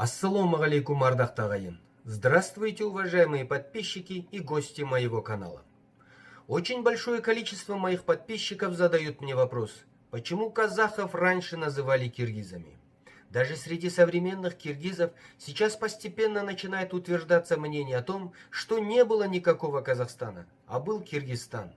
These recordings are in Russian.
Ассаламу алейкум, ардактагайын. Здравствуйте, уважаемые подписчики и гости моего канала. Очень большое количество моих подписчиков задают мне вопрос, почему казахов раньше называли киргизами. Даже среди современных киргизов сейчас постепенно начинает утверждаться мнение о том, что не было никакого Казахстана, а был Киргизстан.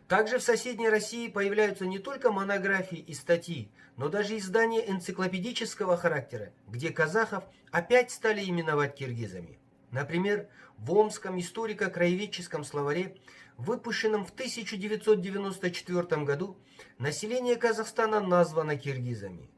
Также в соседней России появляются не только монографии и статьи, но даже издания энциклопедического характера, где казахов опять стали именовать киргизами. Например, в Омском историко-краеведческом словаре, выпущенном в 1994 году, население Казахстана названо киргизами.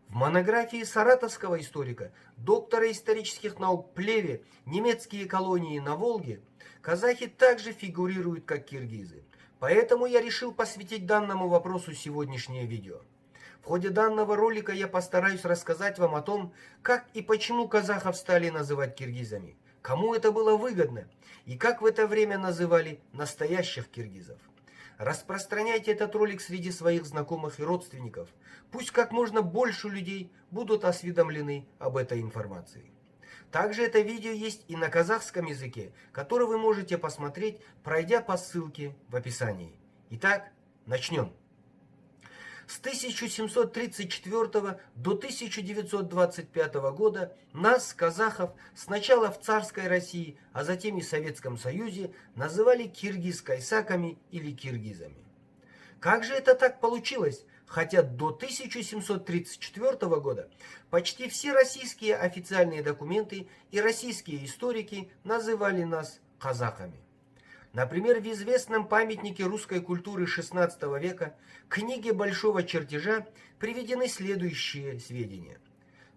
В монографии саратовского историка, доктора исторических наук Плеве «Немецкие колонии на Волге» казахи также фигурируют как киргизы. Поэтому я решил посвятить данному вопросу сегодняшнее видео. В ходе данного ролика я постараюсь рассказать вам о том, как и почему казахов стали называть киргизами, кому это было выгодно и как в это время называли настоящих киргизов. Распространяйте этот ролик среди своих знакомых и родственников. Пусть как можно больше людей будут осведомлены об этой информации. Также это видео есть и на казахском языке, который вы можете посмотреть, пройдя по ссылке в описании. Итак, начнем. С 1734 до 1925 года нас, казахов, сначала в царской России, а затем и в Советском Союзе называли киргиз-кайсаками или киргизами. Как же это так получилось? Хотя до 1734 года почти все российские официальные документы и российские историки называли нас казахами. Например, в известном памятнике русской культуры XVI века, книге Большого чертежа, приведены следующие сведения.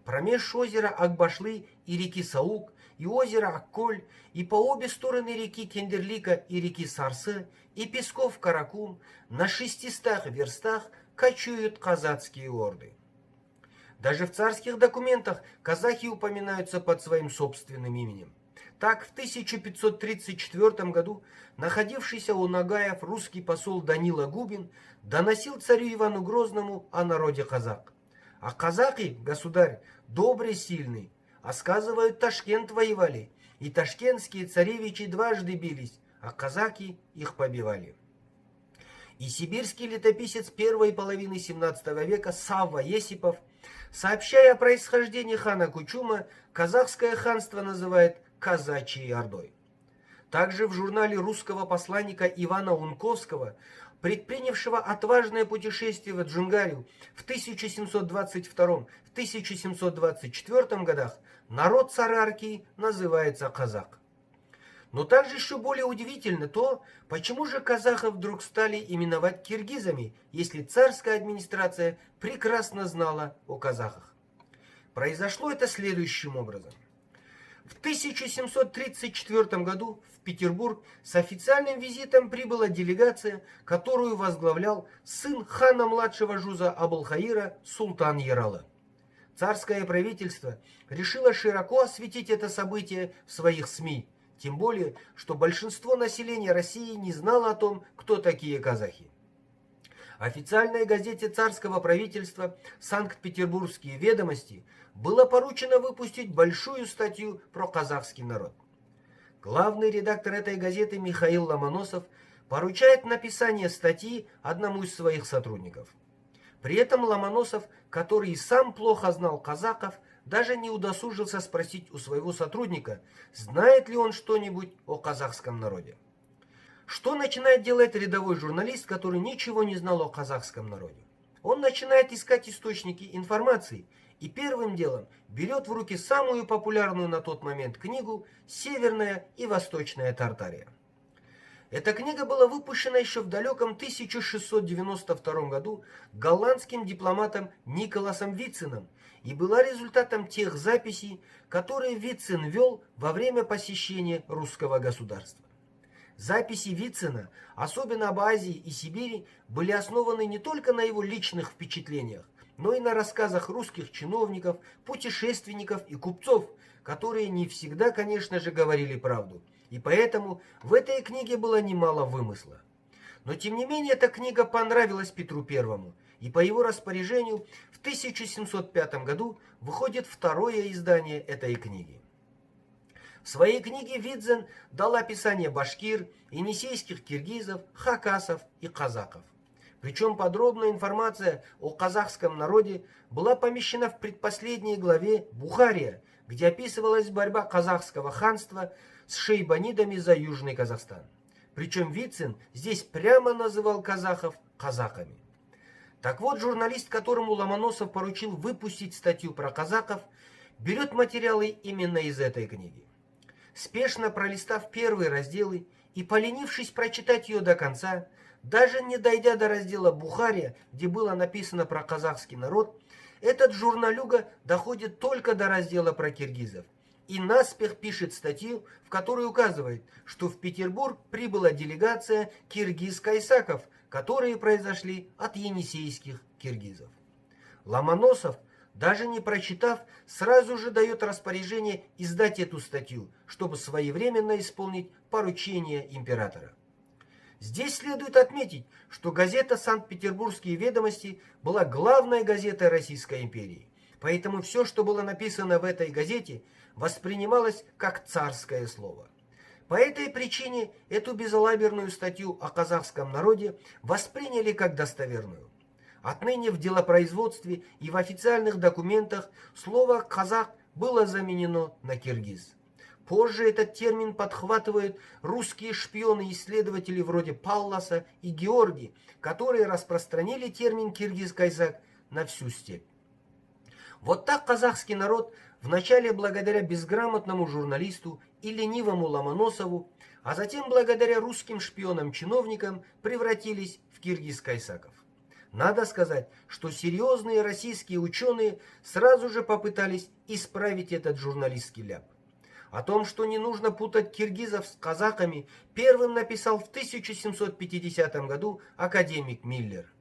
Промеж озера Акбашлы и реки Саук, и озера Акколь, и по обе стороны реки Кендерлика и реки Сарсы, и песков Каракум, на 600 верстах кочуют казацкие орды. Даже в царских документах казахи упоминаются под своим собственным именем. Так, в 1534 году находившийся у Нагаев русский посол Данила Губин доносил царю Ивану Грозному о народе казак. А казаки, государь, добрый, сильный, а сказывают, Ташкент воевали, и ташкентские царевичи дважды бились, а казаки их побивали. И сибирский летописец первой половины 17 века Савва Есипов, сообщая о происхождении хана Кучума, казахское ханство называет казачьей ордой. Также в журнале русского посланника Ивана Унковского, предпринявшего отважное путешествие в Джунгарию в 1722-1724 годах, народ Сарарки называется казак. Но также еще более удивительно то, почему же казахов вдруг стали именовать киргизами, если царская администрация прекрасно знала о казахах. Произошло это следующим образом. В 1734 году в Петербург с официальным визитом прибыла делегация, которую возглавлял сын хана младшего Жуза Абылхаира Султан Яралы. Царское правительство решило широко осветить это событие в своих СМИ, тем более, что большинство населения России не знало о том, кто такие казахи. Официальной газете царского правительства «Санкт-Петербургские ведомости» было поручено выпустить большую статью про казахский народ. Главный редактор этой газеты Михаил Ломоносов поручает написание статьи одному из своих сотрудников. При этом Ломоносов, который и сам плохо знал казахов, даже не удосужился спросить у своего сотрудника, знает ли он что-нибудь о казахском народе. Что начинает делать рядовой журналист, который ничего не знал о казахском народе? Он начинает искать источники информации и первым делом берет в руки самую популярную на тот момент книгу «Северная и Восточная Тартария». Эта книга была выпущена еще в далеком 1692 году голландским дипломатом Николасом Вициным и была результатом тех записей, которые Вицин вел во время посещения русского государства. Записи Вицина, особенно об Азии и Сибири, были основаны не только на его личных впечатлениях, но и на рассказах русских чиновников, путешественников и купцов, которые не всегда, конечно же, говорили правду. И поэтому в этой книге было немало вымысла. Но тем не менее эта книга понравилась Петру Первому, и по его распоряжению в 1705 году выходит второе издание этой книги. В своей книге Видзен дал описание башкир, енисейских киргизов, хакасов и казаков. Причем подробная информация о казахском народе была помещена в предпоследней главе Бухария, где описывалась борьба казахского ханства с шейбанидами за Южный Казахстан. Причем Видзен здесь прямо называл казахов казаками. Так вот, журналист, которому Ломоносов поручил выпустить статью про казаков, берет материалы именно из этой книги. Спешно пролистав первые разделы и поленившись прочитать ее до конца, даже не дойдя до раздела Бухария, где было написано про казахский народ, этот журналюга доходит только до раздела про киргизов и наспех пишет статью, в которой указывает, что в Петербург прибыла делегация киргиз-кайсаков, которые произошли от енисейских киргизов. Ломоносов, даже не прочитав, сразу же дает распоряжение издать эту статью, чтобы своевременно исполнить поручение императора. Здесь следует отметить, что газета «Санкт-Петербургские ведомости» была главной газетой Российской империи, поэтому все, что было написано в этой газете, воспринималось как царское слово. По этой причине эту безалаберную статью о казахском народе восприняли как достоверную. Отныне в делопроизводстве и в официальных документах слово «казах» было заменено на «киргиз». Позже этот термин подхватывают русские шпионы-исследователи вроде Палласа и Георгий, которые распространили термин «киргиз-кайсак» на всю степь. Вот так казахский народ вначале благодаря безграмотному журналисту и ленивому Ломоносову, а затем благодаря русским шпионам-чиновникам превратились в киргиз-кайсаков. Надо сказать, что серьезные российские ученые сразу же попытались исправить этот журналистский ляп. О том, что не нужно путать киргизов с казахами, первым написал в 1750 году академик Миллер.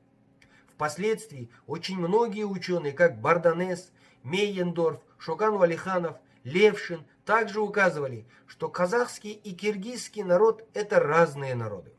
Впоследствии очень многие ученые, как Барданес, Мейендорф, Шоган Валиханов, Левшин, также указывали, что казахский и киргизский народ – это разные народы.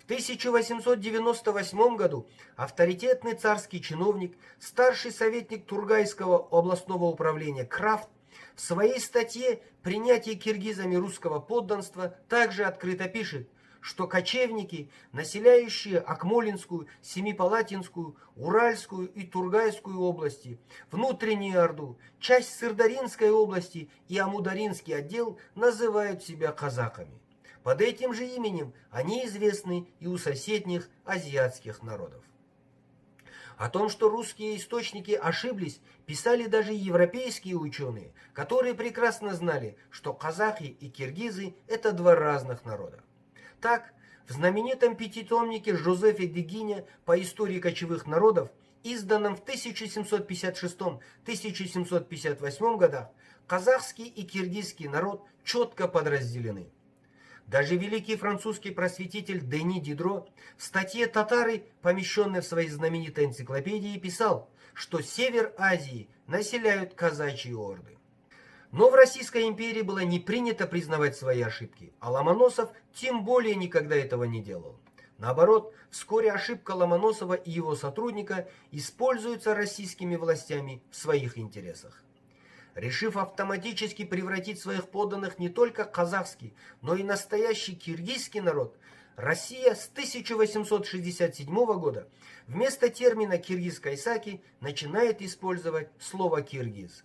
В 1898 году авторитетный царский чиновник, старший советник Тургайского областного управления Крафт, в своей статье «Принятие киргизами русского подданства» также открыто пишет, что кочевники, населяющие Акмолинскую, Семипалатинскую, Уральскую и Тургайскую области, внутреннюю Орду, часть Сырдаринской области и Амударинский отдел, называют себя казаками. Под этим же именем они известны и у соседних азиатских народов. О том, что русские источники ошиблись, писали даже европейские ученые, которые прекрасно знали, что казахи и киргизы – это два разных народа. Так, в знаменитом пятитомнике Жозефа Дегиня по истории кочевых народов, изданном в 1756-1758 годах, казахский и киргизский народ четко подразделены. Даже великий французский просветитель Дени Дидро в статье «Татары», помещенной в своей знаменитой энциклопедии, писал, что север Азии населяют казачьи орды. Но в Российской империи было не принято признавать свои ошибки, а Ломоносов тем более никогда этого не делал. Наоборот, вскоре ошибка Ломоносова и его сотрудника используется российскими властями в своих интересах. Решив автоматически превратить своих подданных не только казахский, но и настоящий киргизский народ, Россия с 1867 года вместо термина «киргиз-кайсаки» начинает использовать слово «киргиз».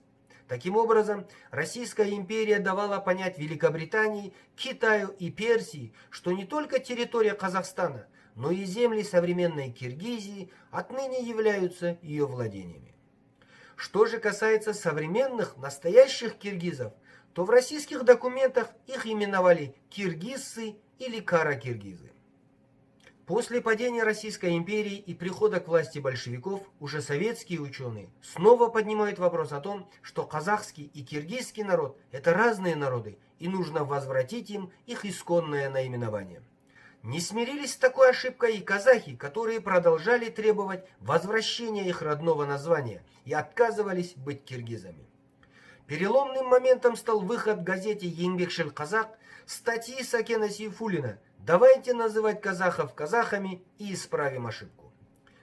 Таким образом, Российская империя давала понять Великобритании, Китаю и Персии, что не только территория Казахстана, но и земли современной Киргизии отныне являются ее владениями. Что же касается современных, настоящих киргизов, то в российских документах их именовали киргизцы или каракиргизы. После падения Российской империи и прихода к власти большевиков уже советские ученые снова поднимают вопрос о том, что казахский и киргизский народ – это разные народы, и нужно возвратить им их исконное наименование. Не смирились с такой ошибкой и казахи, которые продолжали требовать возвращения их родного названия и отказывались быть киргизами. Переломным моментом стал выход в газете «Еңбекшіл Казак» статьи Сакена Сейфуллина «Давайте называть казахов казахами и исправим ошибку».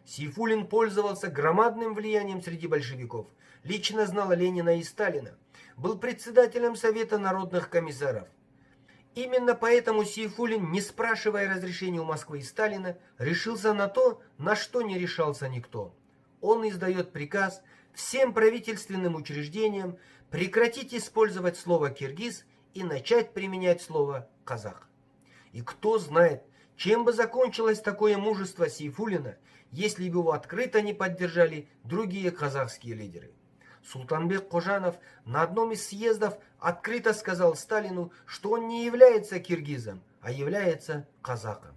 Сейфуллин пользовался громадным влиянием среди большевиков, лично знал Ленина и Сталина, был председателем Совета народных комиссаров. Именно поэтому Сейфуллин, не спрашивая разрешения у Москвы и Сталина, решился на то, на что не решался никто. Он издает приказ всем правительственным учреждениям прекратить использовать слово «киргиз» и начать применять слово «казах». И кто знает, чем бы закончилось такое мужество Сейфуллина, если бы его открыто не поддержали другие казахские лидеры. Султанбек Кожанов на одном из съездов открыто сказал Сталину, что он не является киргизом, а является казахом.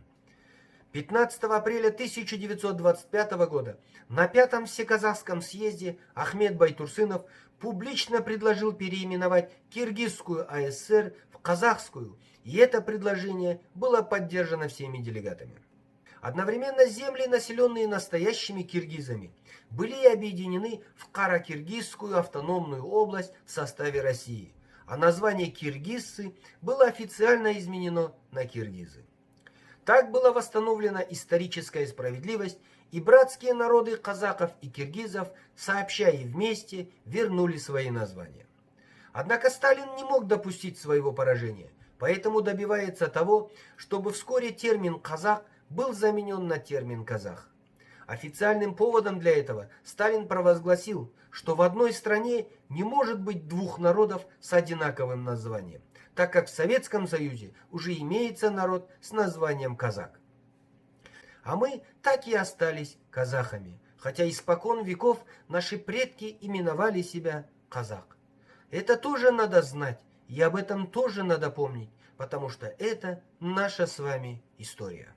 15 апреля 1925 года на Пятом Всеказахском съезде Ахмет Байтурсынов публично предложил переименовать Киргизскую АСР в Казахскую, и это предложение было поддержано всеми делегатами. Одновременно земли, населенные настоящими киргизами, были объединены в Каракиргизскую автономную область в составе России, а название киргизцы было официально изменено на киргизы. Так была восстановлена историческая справедливость, и братские народы казахов и киргизов, сообща и вместе, вернули свои названия. Однако Сталин не мог допустить своего поражения, поэтому добивается того, чтобы вскоре термин «казах» был заменен на термин «казах». Официальным поводом для этого Сталин провозгласил, что в одной стране не может быть двух народов с одинаковым названием, так как в Советском Союзе уже имеется народ с названием казак. А мы так и остались казахами, хотя испокон веков наши предки именовали себя казак. Это тоже надо знать, и об этом тоже надо помнить, потому что это наша с вами история.